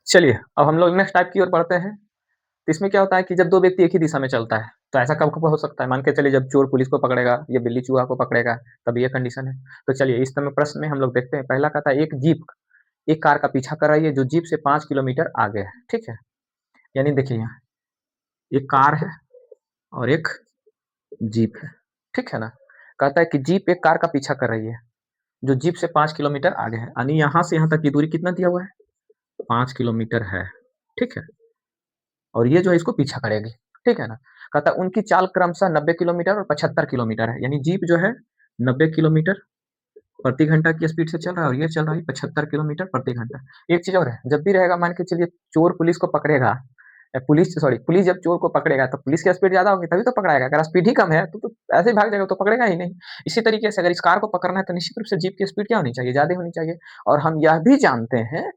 चलिए, अब हम लोग नेक्स्ट टाइप की ओर बढ़ते हैं। तो इसमें क्या होता है कि जब 2 व्यक्ति एक ही दिशा में चलता है, तो ऐसा कब-कब हो सकता है? मान के चलिए जब चोर पुलिस को पकड़ेगा या बिल्ली चूहा को पकड़ेगा, तब ये कंडीशन है। तो चलिए इस समय प्रश्न में हम लोग देखते हैं, पहला कहता है एक कार का पीछा कर रही है जो जीप से 5 किलोमीटर आगे है, ठीक है? यानी देखिए यहाँ, एक कार है और एक जीप है, ठीक है ना? कहता है कि जीप एक कार का पीछा कर रही है, जो जीप से 5 किलोमीटर आगे है, यानी यहाँ से यहाँ तक की दूरी कितना दिया हुआ है? 5 किलोमीटर है, ठीक है? और ये जो है इसको पीछा करेगी, ठीक है ना? कहता है उनकी चाल क्रमशः 90 किलोमीटर और 75 किलोमीटर है, यानी जीप जो है 90 किलोमीटर प्रति घंटा की स्पीड से चल रहा है और ये चल रहा है 75 किलोमीटर प्रति घंटा। एक चीज़ और है, जब भी रहेगा मान के चलिए चोर पुलिस को पकड़ेगा पुलिस जब चोर को पकड़ेगा तो पुलिस की स्पीड ज़्यादा होगी तभी तो पकड़ाएगा, अगर स्पीड ही कम है तो ऐसे ही भाग जाएगा तो पकड़ेगा ही नहीं। इसी तरीके से अगर इस कार को पकड़ना है तो निश्चित रूप से जीप की स्पीड क्या होनी चाहिए? ज़्यादा होनी चाहिए और हम यह भी जानते हैं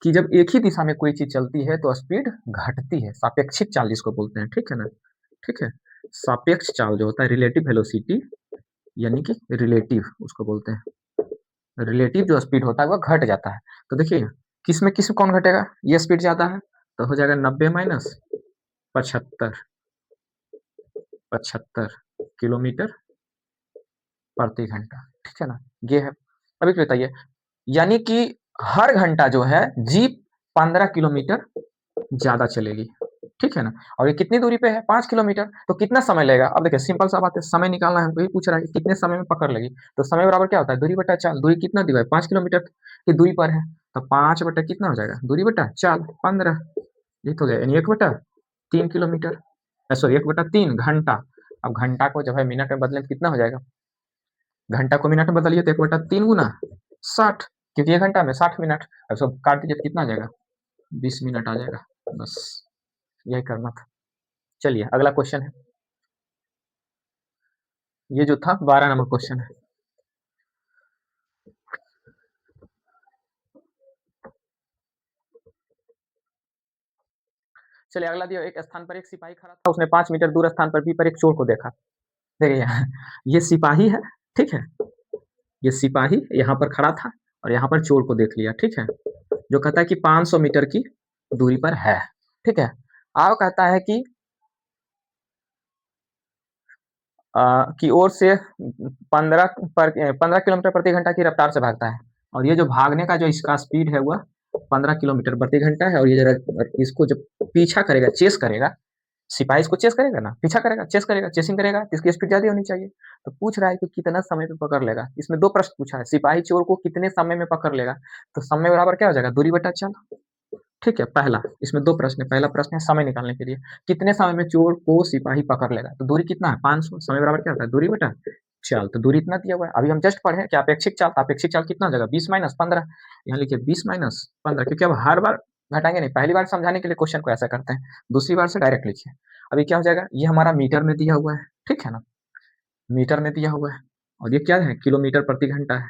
कि जब एक ही दिशा में कोई चीज़ चलती है तो स्पीड घटती है, सापेक्षिक चाल जिसको बोलते हैं, ठीक है ना? ठीक है? सापेक्ष चाल जो होता है रिलेटिव वेलोसिटी यानी कि रिलेटिव उसको बोलते हैं। रिलेटिव जो स्पीड होता है वो घट जाता है। तो देखिए किस में कौन घटेगा? ये स्पीड ज़्यादा है, तो हो जाएगा 90 माइनस 75 75 किलोमीटर प्रति घंटा, ठीक है ना? ये है। अब एक बताइए यानी कि हर घंटा जो है जीप 15 किलोमीटर ज़्यादा चलेगी, ठीक है ना? और ये कितनी दूरी पे है? 5 किलोमीटर, तो कितना समय लगेगा? अब देखिए सिंपल सा बात है, समय निकालना है हमको, यही पूछ रहा है कि कितने समय में पकड़ लेगी? तो समय बराबर क्या होता है? दूरी बटा चाल, दूरी कितना दिया है? 5 किलोमीटर की दूरी पर है, तो 5 बटा कितना हो जाएगा? दूरी बटा चाल 15, ये तो हो गया यानी 1 बटा 3 किलोमीटर सॉरी 1 बटा 3 घंटा। अब घंटा को जो है मिनट में बदलें तो कितना हो जाएगा? घंटा को मिनट में बदलिए तो 1 बटा 3 गुना 60 क्योंकि 1 घंटा में 60 मिनट। अब सब काट दीजिए तो कितना आ जाएगा? 20 मिनट आ जाएगा, बस यही करना था। चलिए अगला क्वेश्चन है, ये जो था 12 नंबर क्वेश्चन है। चलिए अगला दिया एक स्थान पर एक सिपाही खड़ा था, उसने 5 मीटर दूर स्थान पर एक चोर को देखा। देखिए यहाँ ये सिपाही है, ठीक है? ये सिपाही यहाँ पर खड़ा था और यहाँ पर चोर को देख लिया, ठीक है? जो कहता है कि 500 मीटर की दूरी पर है, ठीक है? अब कहता है कि की ओर से 15 किलोमीटर प्रति घंटा की रफ्तार से भागता है और ये जो भागने का जो इसका स्पीड है वह 15 किलोमीटर प्रति घंटा है और ये जरा इसको जब पीछा करेगा, चेस करेगा, सिपाही इसको चेस करेगा ना, पीछा करेगा, चेस करेगा, चेसिंग करेगा, तो इसकी स्पीड ज़्यादा होनी चाहिए। तो पूछ रहा है कि कितना समय पे पकड़ लेगा? इसमें 2 प्रश्न पूछा है, सिपाही चोर को कितने समय में पकड़ लेगा? तो समय बराबर क्या हो जाएगा? दूरी बटा चाल। ठीक है, पहला इसमें 2 प्रश्न है, पहला प्रश्न है समय निकालने के लिए, कितने समय में चोर को सिपाही पकड़ लेगा? तो दूरी कितना है? 500 समय बराबर क्या होता है? दूरी बटा चाल, तो दूरी इतना दिया हुआ है। अभी हम जस्ट पढ़े कि अपेक्षिक चाल कितना हो जाएगा? 20 माइनस 15, यहाँ लिखिए 20 माइनस 15 क्योंकि अब हर बार घटाएँगे नहीं, पहली बार समझाने के लिए क्वेश्चन को ऐसा करते हैं, दूसरी बार से डायरेक्ट लिखिए। अभी क्या हो जाएगा? ये हमारा मीटर में दिया हुआ है, ठीक है ना? मीटर में दिया हुआ है और ये क्या है? किलोमीटर प्रति घंटा है,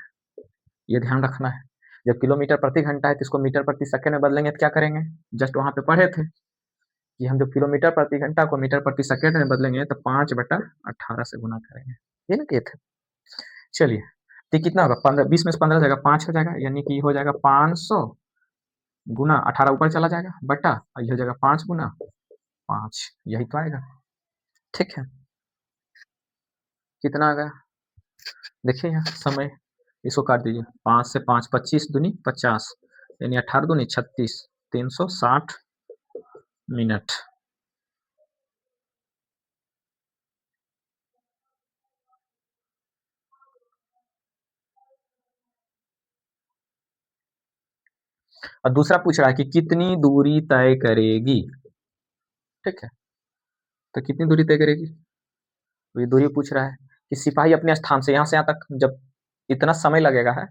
ये ध्यान रखना है। जब किलोमीटर प्रति घंटा है तो इसको मीटर प्रति सेकंड में बदलेंगे तो क्या करेंगे? जस्ट वहाँ पे पढ़े थे कि हम जब किलोमीटर प्रति घंटा को मीटर प्रति सेकंड में बदलेंगे तो 5/18 से गुना करेंगे। ये ना किए थे। चलिए, तो ये कितना होगा? 15 20 में से 15 जाएगा 5 हो जाएगा यानी कि हो जाएगा 500 गुना 18 ऊपर चला जाएगा बटा और ये हो जाएगा 5 गुना 5 यही तो आएगा। ठीक है, कितना आ गया? देखिए यहाँ समय, इसको काट दीजिए 5 से 5 25 दूनी 50 यानी 18 दूनी 36 360 मिनट। और दूसरा पूछ रहा है कि कितनी दूरी तय करेगी? ठीक है, तो कितनी दूरी तय करेगी? तो ये दूरी पूछ रहा है कि सिपाही अपने स्थान से यहाँ तक जब इतना समय लगेगा है।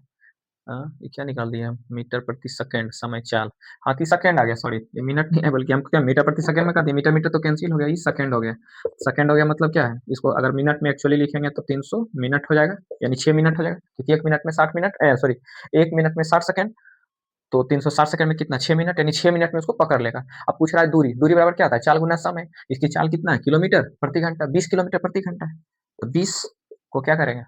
ये क्या निकाल दिया हम? मीटर प्रति सेकंड समय चाल, हाँ कि सेकंड आ गया, सॉरी ये मिनट नहीं है बल्कि हम क्या मीटर प्रति सेकंड में कर दिए, मीटर मीटर तो कैंसिल हो गया, ये सेकंड हो गया। सेकंड हो गया मतलब क्या है? इसको अगर मिनट में एक्चुअली लिखेंगे तो 300 मिनट हो जाएगा यानी 6 मिनट हो जाएगा क्योंकि 1 मिनट में 60 मिनट सॉरी 1 मिनट में 60 सेकंड, तो 360 सेकंड में कितना? 6 मिनट यानी 6 मिनट में उसको पकड़ लेगा। अब पूछ रहा है दूरी, दूरी बराबर क्या होता है? चाल गुना समय, इसकी चाल कितना है? किलोमीटर प्रति घंटा, 20 किलोमीटर प्रति घंटा है। तो 20 को क्या करेंगे?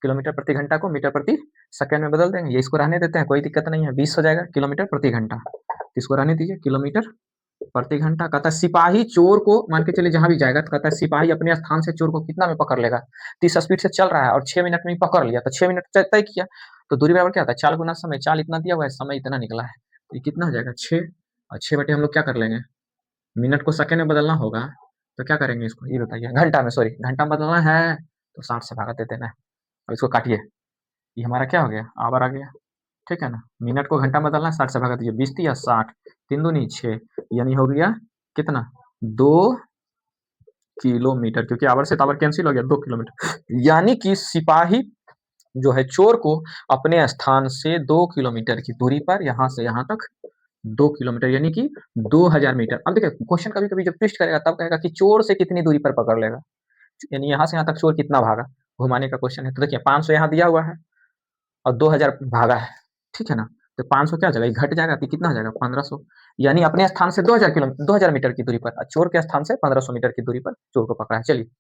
किलोमीटर प्रति घंटा को मीटर प्रति सेकंड में बदल देंगे, ये इसको रहने देते हैं, कोई दिक्कत नहीं है, 20 हो जाएगा किलोमीटर प्रति घंटा। इसको रहने दीजिए, किलोमीटर प्रति घंटा। कहता है सिपाही चोर को, मान के चलिए जहां भी जाएगा, तो कहता है सिपाही अपने स्थान से चोर को कितना में पकड़ लेगा, 30 स्पीड से चल रहा है और 6 मिनट में ही पकड़ लिया, तो 6 मिनट तय किया, तो दूरी बराबर क्या होता है, 4 गुना समय, 4 इतना दिया हुआ है, समय इतना निकला है, तो ये कितना हो जाएगा 6, और 6 बटे हम लोग क्या कर लेंगे, मिनट को सेकंड में बदलना होगा, तो क्या करेंगे इसको, ये बताइए, घंटा में, सॉरी घंटा में बदलना है, तो 60 से भागा देते हैं। अब इसको काटिए, ये हमारा क्या हो गया, आवर आ गया, ठीक है ना, मिनट को घंटा में बदलना है, 60 से भागा दीजिए, 20 या 60, 3 दूनी 6, यानी हो गया कितना, 2 किलोमीटर, क्योंकि आवर से टावर कैंसिल हो गया, 2 किलोमीटर, यानी कि सिपाही जो है चोर को अपने स्थान से 2 किलोमीटर की दूरी पर, यहां से यहां तक 2 किलोमीटर, यानी कि 2000 मीटर। अब देखिए क्वेश्चन कभी कभी जब ट्विस्ट करेगा तब कहेगा कि चोर से कितनी दूरी पर पकड़ लेगा, यानी यहां से यहां तक चोर कितना भागा, घुमाने का क्वेश्चन है, तो देखिए 500 यहाँ दिया हुआ है और 2000 भागा है, ठीक है ना, तो 500 क्या हो जाएगा, घट जाएगा, तो कितना हो जाएगा 1500, यानी अपने स्थान से 2000 मीटर की दूरी पर, चोर के स्थान से 1500 मीटर की दूरी पर चोर को पकड़ा है। चलिए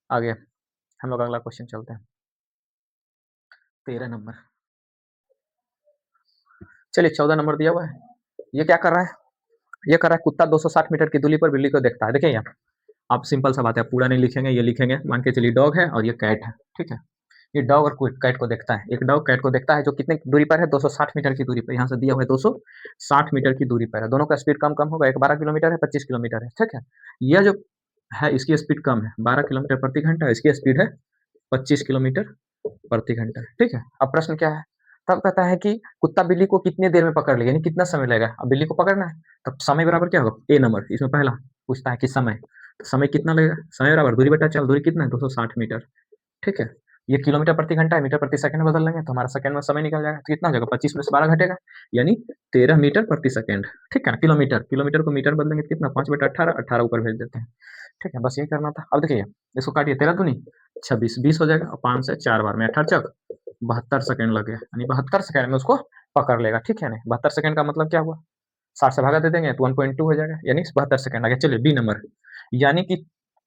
आगे हम लोग अगला क्वेश्चन चलते हैं, 13 नंबर। चलिए 14 नंबर दिया हुआ है, ये क्या कर रहा है, ये कर रहा है कुत्ता 260 मीटर की दूरी पर बिल्ली को देखता है। देखिए यहाँ आप सिंपल सा बात है, पूरा नहीं लिखेंगे, ये लिखेंगे, मान के चलिए डॉग है और ये कैट है, ठीक है, ये डॉग और कैट को देखता है, एक डॉग कैट को देखता है, जो कितने दूरी पर है, 260 मीटर की दूरी पर, यहाँ से दिया हुआ है 260 मीटर की दूरी पर है, दोनों का स्पीड कम कम होगा, एक 12 किलोमीटर है, 25 किलोमीटर है, ठीक है, यह जो है इसकी स्पीड कम है, 12 किलोमीटर प्रति घंटा, इसकी स्पीड है 25 किलोमीटर प्रति घंटा, ठीक है। अब प्रश्न क्या है, तब कहता है कि कुत्ता बिल्ली को कितनी देर में पकड़ लेगा, यानी कितना समय लगेगा, अब बिल्ली को पकड़ना है, तब समय बराबर क्या होगा, ए नंबर, इसमें पहला पूछता है कि समय, तो समय कितना लगेगा, समय बराबर दूरी बटा चल, दूरी कितना है 260 मीटर, ठीक है, ये किलोमीटर प्रति घंटा है, मीटर प्रति सेकंड में बदल लेंगे, तो हमारा सेकंड में समय निकल जाएगा, तो कितना हो जाएगा, 25 में से 12 घटेगा, यानी 13 मीटर प्रति सेकंड, ठीक है ना, किलोमीटर, किलोमीटर को मीटर बदलेंगे तो कितना, 5 बटा 18, 18 ऊपर भेज देते हैं, ठीक है, बस यही करना था। अब देखिए इसको काटिए, 13 दूनी 26, 20 हो जाएगा, और 5 से 4 बार में 18 चक 72 सेकंड लगे, यानी 72 सेकंड में उसको पकड़ लेगा, ठीक है ना, 72 सेकंड का मतलब क्या हुआ, 60 से भागा दे देंगे तो 1.2 हो जाएगा, यानी 72 सेकंड आ गया। चलिए बी नंबर, यानी कि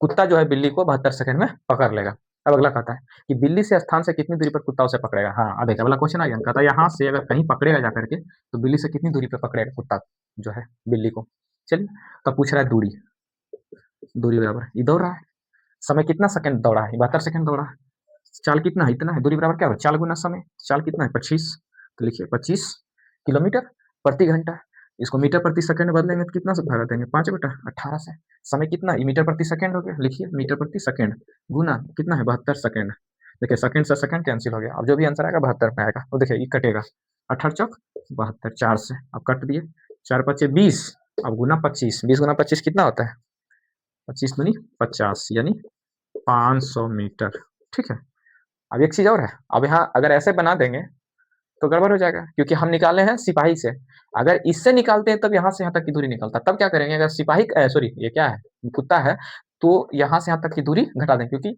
कुत्ता जो है बिल्ली को 72 सेकंड में पकड़ लेगा। अब अगला कहता है कि बिल्ली से स्थान से कितनी दूरी पर कुत्ता उसे पकड़ेगा। हाँ अब देखिए अगला क्वेश्चन आ गया, कहता है यहाँ से अगर कहीं पकड़ेगा जाकर के, तो बिल्ली से कितनी दूरी पर पकड़ेगा कुत्ता जो है बिल्ली को। चलिए तब पूछ रहा है दूरी, दूरी बराबर ये दौड़ रहा है, समय कितना सेकंड दौड़ा है, 72 सेकंड दौड़ा है, चाल कितना है, इतना है, दूरी बराबर क्या होगा, चाल गुना समय, चाल कितना है 25, तो लिखिए 25 किलोमीटर प्रति घंटा, इसको मीटर प्रति सेकंड में बदलेंगे तो कितना से भागा देंगे, 5 बटा 18 से, समय कितना है, मीटर प्रति सेकंड हो गया, लिखिए मीटर प्रति सेकंड गुना कितना है 72 सेकंड, देखिए सेकंड से सेकंड कैंसिल हो गया, अब जो भी आंसर आएगा 72 पे आएगा, तो देखिए ये कटेगा, 18 चौक 72, 4 से अब कट दिए, 4 पचे 20, अब गुना 25, 20 गुना 25 कितना होता है, 25 दूनी 50, यानी 500 मीटर, ठीक है। अब एक चीज और है, अब यहाँ अगर ऐसे बना देंगे तो गड़बड़ हो जाएगा, क्योंकि हम निकाले हैं सिपाही से, अगर इससे निकालते हैं तब यहाँ से यहाँ तक की दूरी निकलता, तब क्या करेंगे, अगर सिपाही सॉरी ये क्या है कुत्ता है, तो यहाँ से यहाँ तक की दूरी घटा दें, क्योंकि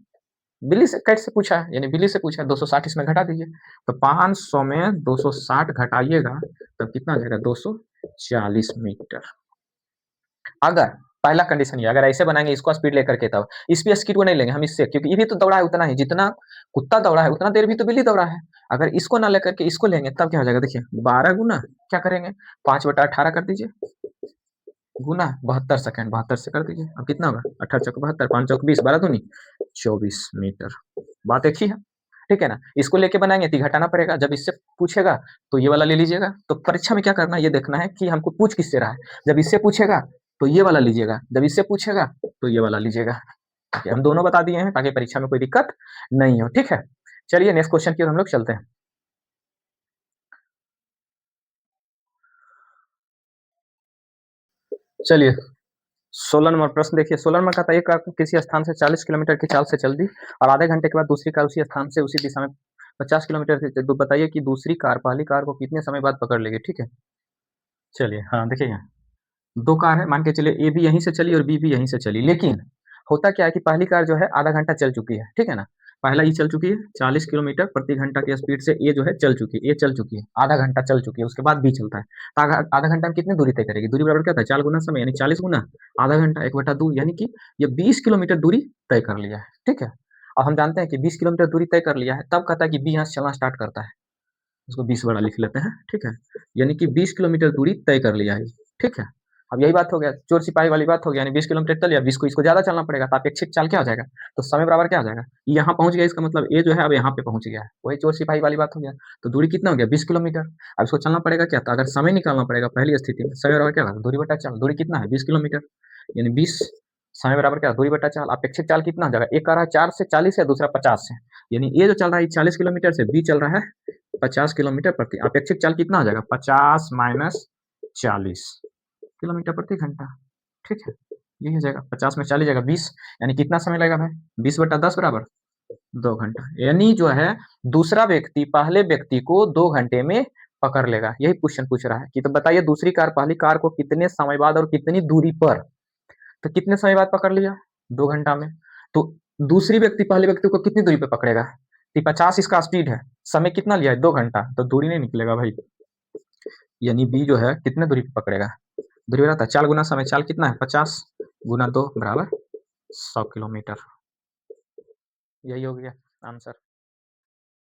बिल्ली से कैट से पूछा है, यानी बिल्ली से पूछा है, 260 इसमें घटा दीजिए, तो 500 में 260 घटाइएगा तब कितना आ जाएगा 240 मीटर। अगर पहला कंडीशन ये, अगर ऐसे बनाएंगे इसको स्पीड लेकर के, तब इस भी स्पीड को नहीं लेंगे हम इससे, क्योंकि ये भी तो दौड़ा है उतना ही, जितना कुत्ता दौड़ा है उतना देर भी तो बिल्ली दौड़ा है, अगर इसको ना लेकर के इसको लेंगे तब क्या हो जाएगा, देखिए 12 गुना क्या करेंगे 5 बटा 18 कर दीजिए, गुना 72 सेकंड, 72 से कर दीजिए, अब कितना होगा 18 चौक 72, 5 चौक 20, 12 दूनी 24 मीटर, बात एक ही है, ठीक है ना। इसको लेके बनाएंगे तो घटाना पड़ेगा, जब इससे पूछेगा तो ये वाला ले लीजिएगा, तो परीक्षा में क्या करना है ये देखना है कि हमको पूछ किससे रहा है, जब इससे पूछेगा तो ये वाला लीजिएगा, जब इससे पूछेगा तो ये वाला लीजिएगा, हम दोनों बता दिए हैं ताकि परीक्षा में कोई दिक्कत नहीं हो, ठीक है। चलिए नेक्स्ट क्वेश्चन की ओर हम लोग चलते हैं। चलिए 16 नंबर प्रश्न देखिए, 16 नंबर का था, एक कार को किसी स्थान से 40 किलोमीटर की चाल से चल दी और आधे घंटे के बाद दूसरी कार उसी स्थान से उसी दिशा में 50 किलोमीटर से, तो बताइए कि दूसरी कार पहली कार को कितने समय बाद पकड़ लेगी, ठीक है। चलिए हाँ देखिए यहाँ 2 कार है, मान के चलिए ए भी यहीं से चली और बी भी यहीं से चली, लेकिन होता क्या है कि पहली कार जो है आधा घंटा चल चुकी है, ठीक है ना, पहला ये चल चुकी है 40 किलोमीटर प्रति घंटा की स्पीड से, ये जो है चल चुकी है, ये चल चुकी है, आधा घंटा चल चुकी है, उसके बाद बी चलता है, तो आधा घंटा में कितनी दूरी तय करेगी, दूरी बराबर क्या होता है 4 गुना समय, यानी 40 गुना आधा घंटा 1/2, यानी कि ये 20 किलोमीटर दूरी तय कर लिया है, ठीक है। और हम जानते हैं कि 20 किलोमीटर दूरी तय कर लिया है, तब कहता है कि बी यहाँ से चलना स्टार्ट करता है। इसको 20 बड़ा लिख लेते हैं, ठीक है। यानी कि 20 किलोमीटर दूरी तय कर लिया है, ठीक है। अब यही बात हो गया, चोर सिपाही वाली बात हो गया, यानी 20 किलोमीटर चल लिया, 20 को इसको ज़्यादा चलना पड़ेगा, तो अपेक्षित चाल क्या हो जाएगा? तो समय बराबर क्या हो जाएगा? यहाँ पहुँच गया, इसका मतलब ये जो है अब यहाँ पे पहुँच गया है, वही चोर सिपाही वाली बात हो गया। तो दूरी कितना हो गया? 20 किलोमीटर। अब इसको चलना पड़ेगा क्या? तो अगर समय निकालना पड़ेगा पहली स्थिति में, समय बराबर क्या होगा? दूरी बटा चाल। दूरी कितना है? 20 किलोमीटर, यानी 20 समय बराबर क्या? दूरी बटा चाल। अपेक्षित चाल कितना हो जाएगा? एक कह रहा है 4 से 40 है, दूसरा 50 से, यानी ये जो चल रहा है 40 किलोमीटर से, बी चल रहा है 50 किलोमीटर प्रति। अपेक्षित चाल कितना हो जाएगा? 50 माइनस 40 किलोमीटर प्रति घंटा, ठीक है। ये हो जाएगा 50 में 40 जाएगा 20, यानी कितना समय लगेगा भाई? 20 बटा 10 बराबर 2 घंटा। यानी जो है दूसरा व्यक्ति पहले व्यक्ति को 2 घंटे में पकड़ लेगा। यही क्वेश्चन पूछ रहा है कि तो बताइए दूसरी कार पहली कार को कितने समय बाद और कितनी दूरी पर, तो कितने समय बाद पकड़ लिया? 2 घंटा में। तो दूसरी व्यक्ति पहले व्यक्ति को कितनी दूरी पे पकड़ेगा? कि 50 इसका स्पीड है, समय कितना लिया है? 2 घंटा, तो दूरी नहीं निकलेगा भाई। यानी बी जो है कितने दूरी पे पकड़ेगा? दूरी रहता है 4 गुना समय, चाल कितना है? 50 गुना 2 बराबर 100 किलोमीटर। यही हो गया आंसर।